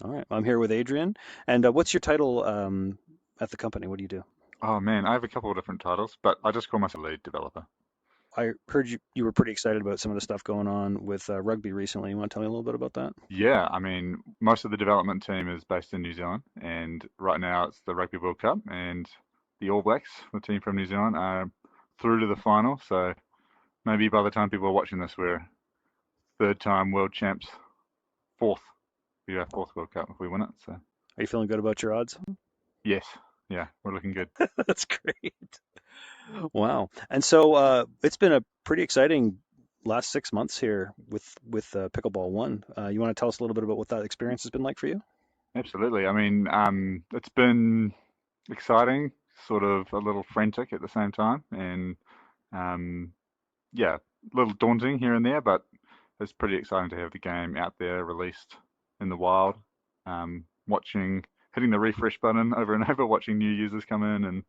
All right. I'm here with Adrian. And what's your title at the company? What do you do? Oh man, I have a couple of different titles, but I just call myself lead developer. I heard you were pretty excited about some of the stuff going on with rugby recently. You want to tell me a little bit about that? Yeah, I mean, most of the development team is based in New Zealand, and right now it's the Rugby World Cup, and the All Blacks, the team from New Zealand, are through to the final. So maybe by the time people are watching this, we're third time world champs, fourth. We have fourth World Cup if we win it. So Are you feeling good about your odds? yes, yeah, we're looking good. That's great. Wow. And so it's been a pretty exciting last 6 months here with Pickleball One. You want to tell us a little bit about what that experience has been like for you? Absolutely. I mean, it's been exciting, sort of a little frantic at the same time, and um, yeah, a little daunting here and there, but it's pretty exciting to have the game out there released in the wild. Hitting the refresh button over and over, watching new users come in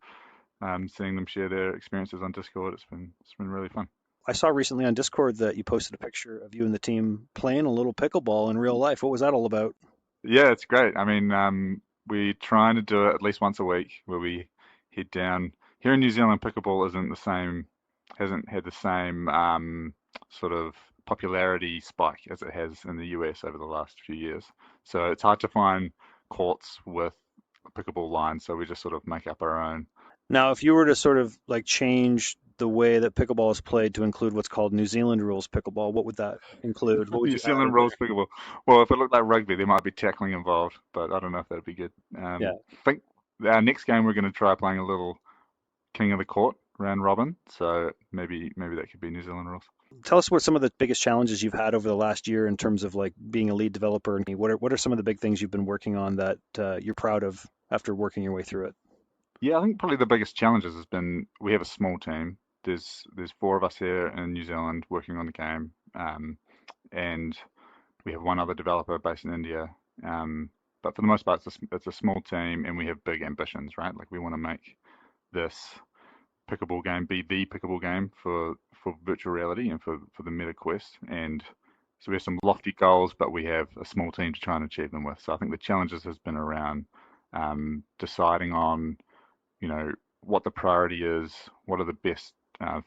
and seeing them share their experiences on Discord. It's been really fun. I saw recently on Discord that you posted a picture of you and the team playing a little pickleball in real life. What was that all about? Yeah, it's great. I mean, we're trying to do it at least once a week where we head down. Here in New Zealand, pickleball isn't the same, hasn't had the same sort of popularity spike as it has in the US over the last few years. So it's hard to find courts with pickleball lines, so we just sort of make up our own. Now, if you were to sort of like change the way that pickleball is played to include what's called New Zealand rules pickleball, what would that include? What would New you add Zealand in there? rules pickleball. Well, if it looked like rugby, there might be tackling involved, but I don't know if that'd be good. Yeah. I think our next game we're going to try playing a little King of the Court round robin. So maybe that could be New Zealand rules. Tell us what some of the biggest challenges you've had over the last year in terms of like being a lead developer, and what are some of the big things you've been working on that you're proud of after working your way through it? Yeah, I think probably the biggest challenges has been we have a small team. There's four of us here in New Zealand working on the game, and we have one other developer based in India. Um, but for the most part, it's a small team, and we have big ambitions, right? Like we want to make this pickleball game be the pickleball game for virtual reality and for the Meta Quest. And so we have some lofty goals, but we have a small team to try and achieve them with. So I think the challenges has been around deciding on, you know, what the priority is, what are the best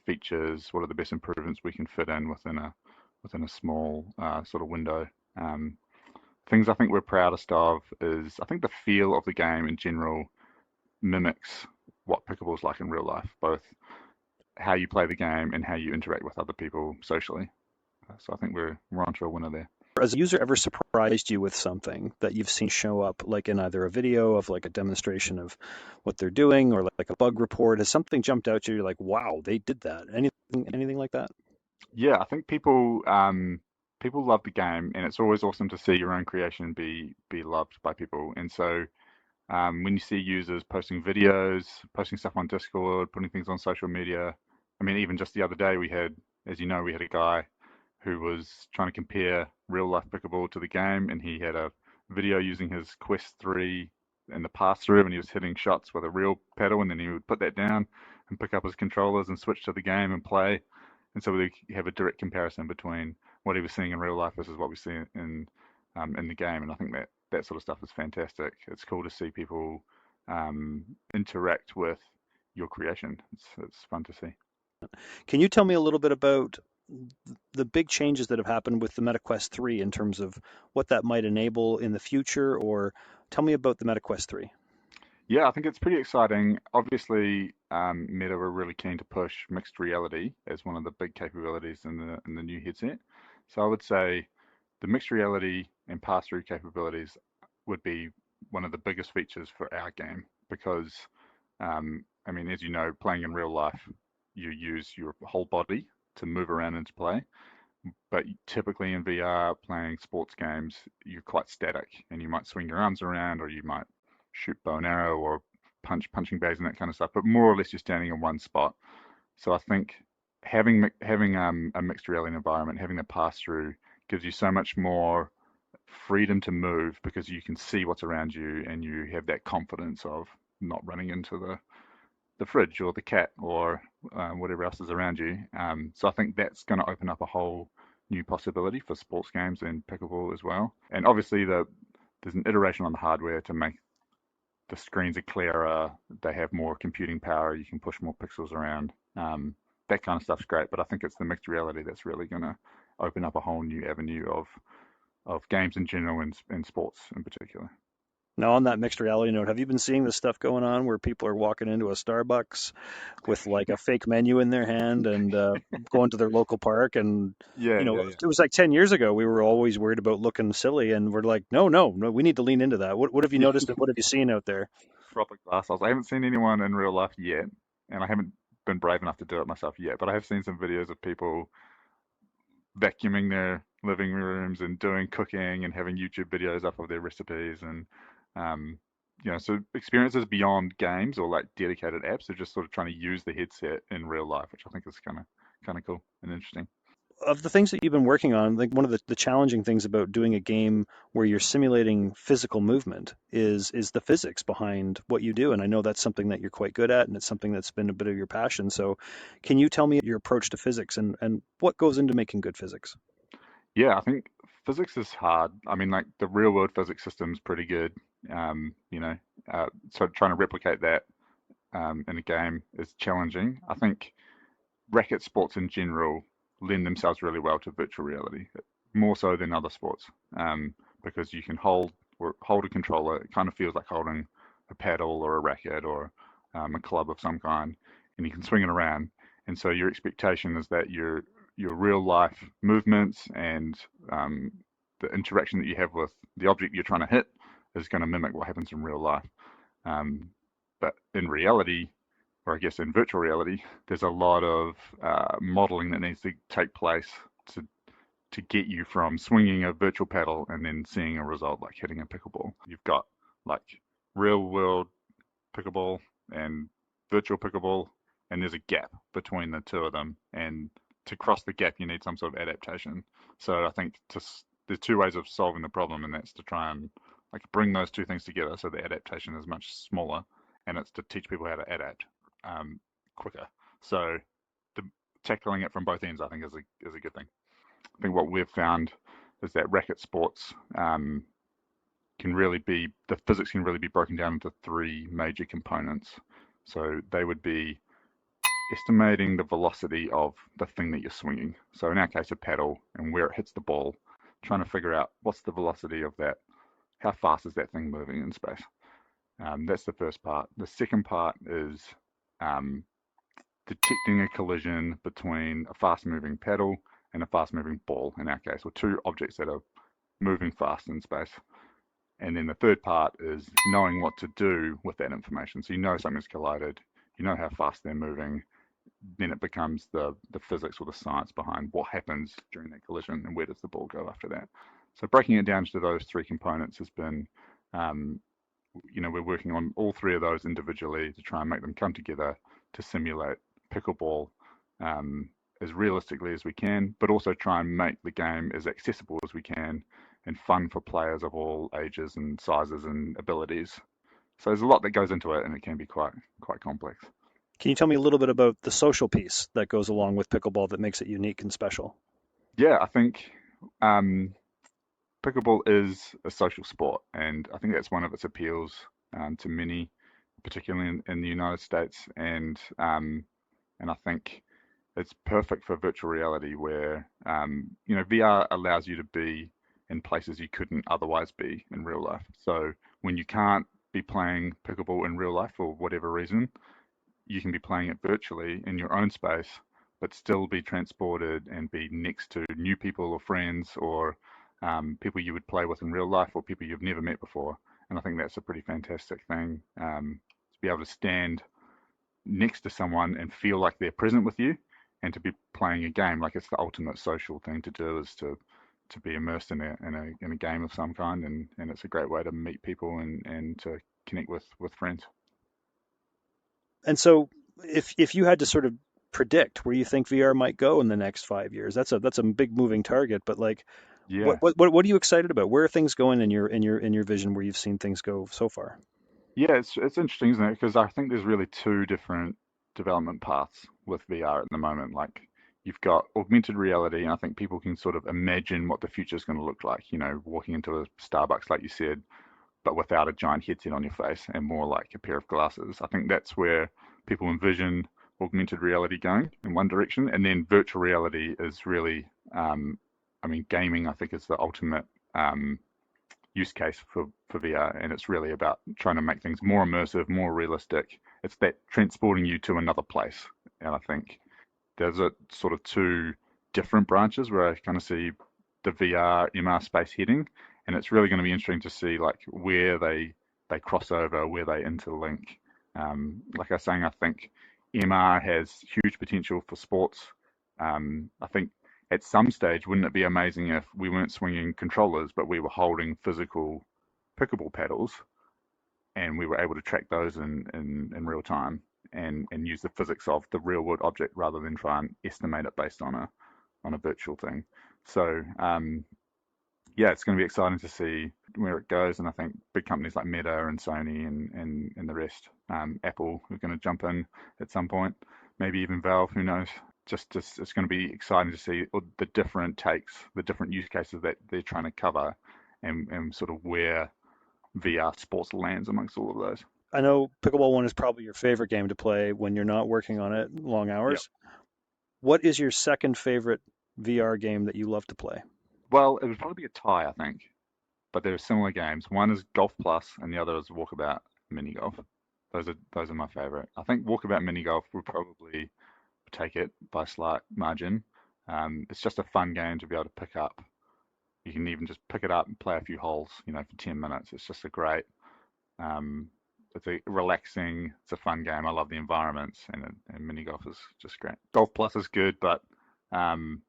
features, what are the best improvements we can fit in within a small sort of window. Um, Things I think we're proudest of is I think the feel of the game in general mimics what pickleball is like in real life, both how you play the game and how you interact with other people socially. So I think we're onto a winner there. Has a user ever surprised you with something that you've seen show up, like in either a video of like a demonstration of what they're doing, or like a bug report? Has something jumped out to you? You're like, wow, they did that. Anything like that? Yeah, I think people love the game, and it's always awesome to see your own creation be loved by people. And so when you see users posting videos, posting stuff on Discord, putting things on social media, I mean, even just the other day we had, as you know, we had a guy who was trying to compare real life pickleball to the game, and he had a video using his Quest 3 and the pass through, and he was hitting shots with a real paddle, and then he would put that down and pick up his controllers and switch to the game and play. And so we have a direct comparison between what he was seeing in real life versus what we see in the game. And I think that sort of stuff is fantastic. It's cool to see people interact with your creation. It's fun to see. Can you tell me a little bit about the big changes that have happened with the MetaQuest 3 in terms of what that might enable in the future, or tell me about the MetaQuest 3? Yeah, I think it's pretty exciting. Obviously, Meta were really keen to push mixed reality as one of the big capabilities in the new headset. So I would say the mixed reality and pass-through capabilities would be one of the biggest features for our game because, I mean, as you know, playing in real life, you use your whole body to move around into play. But typically in VR, playing sports games, you're quite static, and you might swing your arms around, or you might shoot bow and arrow, or punching bags and that kind of stuff. But more or less, you're standing in one spot. So I think having a mixed reality environment, having the pass through, gives you so much more freedom to move because you can see what's around you, and you have that confidence of not running into the fridge or the cat or whatever else is around you. So I think that's going to open up a whole new possibility for sports games and pickleball as well. And obviously there's an iteration on the hardware to make the screens are clearer, they have more computing power, you can push more pixels around. That kind of stuff's great, but I think it's the mixed reality that's really going to open up a whole new avenue of games in general and sports in particular. Now, on that mixed reality note, have you been seeing this stuff going on where people are walking into a Starbucks with like a fake menu in their hand and going to their local park? And, Yeah, yeah, yeah. it was like 10 years ago, we were always worried about looking silly, and we're like, no, no, no, we need to lean into that. What have you Yeah, noticed and what have you seen out there? proper glass house. I haven't seen anyone in real life yet, and I haven't been brave enough to do it myself yet, but I have seen some videos of people vacuuming their living rooms and doing cooking and having YouTube videos up of their recipes and um, so experiences beyond games or like dedicated apps are just sort of trying to use the headset in real life, which I think is kind of cool and interesting. Of the things that you've been working on, like one of the challenging things about doing a game where you're simulating physical movement is the physics behind what you do. And I know that's something that you're quite good at, and it's something that's been a bit of your passion. So can you tell me your approach to physics and what goes into making good physics? Yeah, I think physics is hard. I mean, like the real world physics system is pretty good. So trying to replicate that in a game is challenging. I think racket sports in general lend themselves really well to virtual reality, more so than other sports, because you can hold a controller. It kind of feels like holding a paddle or a racket or a club of some kind, and you can swing it around. And so your expectation is that your real life movements and the interaction that you have with the object you're trying to hit is going to mimic what happens in real life. Um, but in reality, or I guess in virtual reality, there's a lot of modeling that needs to take place to to get you from swinging a virtual paddle and then seeing a result like hitting a pickleball. You've got like real world pickleball and virtual pickleball, and there's a gap between the two of them. And to cross the gap, you need some sort of adaptation. So I think there's two ways of solving the problem, and that's to try and like bring those two things together so the adaptation is much smaller, and it's to teach people how to adapt quicker. So the, tackling it from both ends, I think, is a good thing. I think what we've found is that racket sports can really be the physics can really be broken down into three major components. So they would be estimating the velocity of the thing that you're swinging. So in our case, a paddle and where it hits the ball, trying to figure out what's the velocity of that, how fast is that thing moving in space. That's the first part. The second part is um, detecting a collision between a fast-moving paddle and a fast-moving ball, in our case, or two objects that are moving fast in space. And then the third part is knowing what to do with that information. So you know something's collided, you know how fast they're moving, then it becomes the physics or the science behind what happens during that collision and where does the ball go after that. So breaking it down to those three components has been, um, we're working on all three of those individually to try and make them come together to simulate pickleball um, as realistically as we can, but also try and make the game as accessible as we can and fun for players of all ages and sizes and abilities. So there's a lot that goes into it, and it can be quite complex. Can you tell me a little bit about the social piece that goes along with pickleball that makes it unique and special? Yeah, I think um, pickleball is a social sport, and I think that's one of its appeals to many, particularly in the United States. And I think it's perfect for virtual reality, where VR allows you to be in places you couldn't otherwise be in real life. So when you can't be playing pickleball in real life for whatever reason, you can be playing it virtually in your own space, but still be transported and be next to new people or friends or people you would play with in real life or people you've never met before. And I think that's a pretty fantastic thing to be able to stand next to someone and feel like they're present with you and to be playing a game. Like it's the ultimate social thing to do is to be immersed in a game of some kind, and it's a great way to meet people and to connect with friends. And so if you had to sort of predict where you think VR might go in the next 5 years, that's a big moving target, but like Yeah. what are you excited about? Where are things going in your vision where you've seen things go so far? Yeah, it's interesting, isn't it? Because I think there's really two different development paths with VR at the moment. Like You've got augmented reality, and I think people can sort of imagine what the future is going to look like. Walking into a Starbucks, like you said, but without a giant headset on your face and more like a pair of glasses. I think that's where people envision augmented reality going in one direction, and then virtual reality is really, I mean, gaming. I think is the ultimate use case for VR, and it's really about trying to make things more immersive, more realistic. It's that transporting you to another place, and I think there's a sort of two different branches where I kind of see the VR MR space heading, and it's really going to be interesting to see like where they cross over, where they interlink. Like I was saying, I think MR has huge potential for sports. I think at some stage, wouldn't it be amazing if we weren't swinging controllers, but we were holding physical pickleball paddles and we were able to track those in real time and use the physics of the real world object rather than try and estimate it based on a virtual thing. So yeah, it's going to be exciting to see where it goes, and I think big companies like Meta and Sony and the rest, Apple, are going to jump in at some point, maybe even Valve, who knows? Just it's going to be exciting to see the different takes, the different use cases that they're trying to cover, and sort of where VR sports lands amongst all of those. I know Pickleball One is probably your favorite game to play when you're not working on it long Yeah. hours. What is your second favorite VR game that you love to play? Well, it would probably be a tie, I think, but they're similar games. One is Golf Plus, and the other is Walkabout Mini Golf. Those are my favorite. I think Walkabout Mini Golf would probably take it by a slight margin. It's just a fun game to be able to pick up. You can even just pick it up and play a few holes, for 10 minutes. It's just a great, um, it's a relaxing, it's a fun game. I love the environments, and mini golf is just great. Golf Plus is good, but um,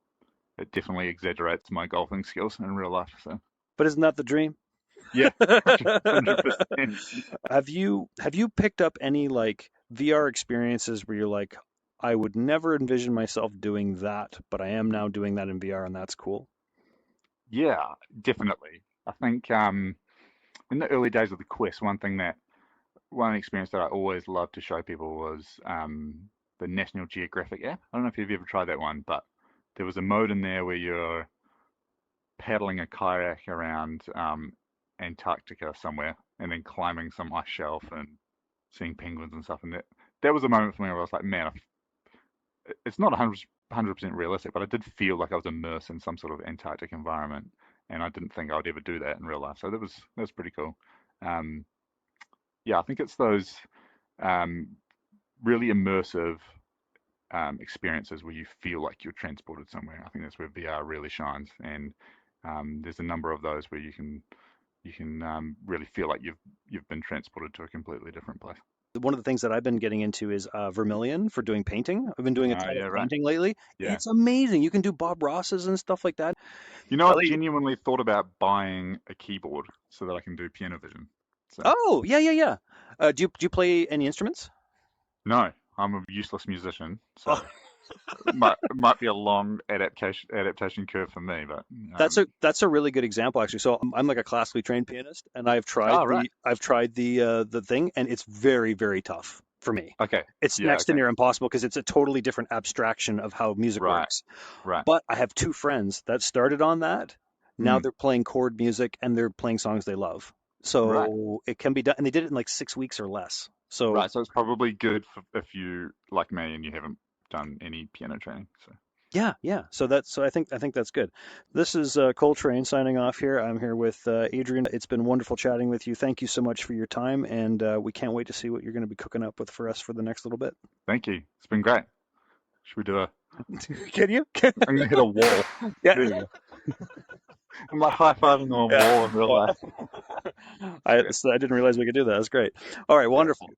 it definitely exaggerates my golfing skills in real life. So But isn't that the dream? yeah, 100%. Have you picked up any like VR experiences where you're like, I would never envision myself doing that, but I am now doing that in VR and that's cool? Yeah, definitely. I think in the early days of the Quest, one experience that I always loved to show people was the National Geographic app. I don't know if you've ever tried that one, but there was a mode in there where you're paddling a kayak around Antarctica somewhere and then climbing some ice shelf and seeing penguins and stuff. And that was a moment for me where I was like, man, it's not 100% realistic, but I did feel like I was immersed in some sort of Antarctic environment, and I didn't think I would ever do that in real life. So that was pretty cool. Um, yeah, I think it's those um, really immersive experiences where you feel like you're transported somewhere. I think that's where VR really shines, and there's a number of those where you can really feel like you've been transported to a completely different place. One of the things that I've been getting into is Vermilion for doing painting. I've been doing a Oh ton of yeah, right. painting lately. Yeah. It's amazing. You can do Bob Ross's and stuff like that. I've Like, genuinely thought about buying a keyboard so that I can do piano vision. So oh, yeah, yeah, yeah. Do you play any instruments? no, I'm a useless musician, so Oh, it might be a long adaptation curve for me, but that's a really good example actually. So I'm like a classically trained pianist, and I've tried oh right, the thing, and it's very very tough for me. okay, It's yeah, next to okay, near impossible because it's a totally different abstraction of how music right, works. right, But I have two friends that started on that. Now mm, they're playing chord music and they're playing songs they love. right, So it can be done, and they did it in like 6 weeks or less. So right. So it's probably good for if you like me and you haven't done any piano training. So yeah, yeah. So I think that's good. This is Coltrane signing off here. I'm here with Adrian. It's been wonderful chatting with you. Thank you so much for your time, and we can't wait to see what you're going to be cooking up with for us for the next little bit. thank you. It's been great. Should we do a? Can you? I'm gonna hit a wall. Yeah. There you go. I'm like high fiving on a Yeah. wall in real life. I didn't realize we could do that. That's great. All right, Yeah. wonderful.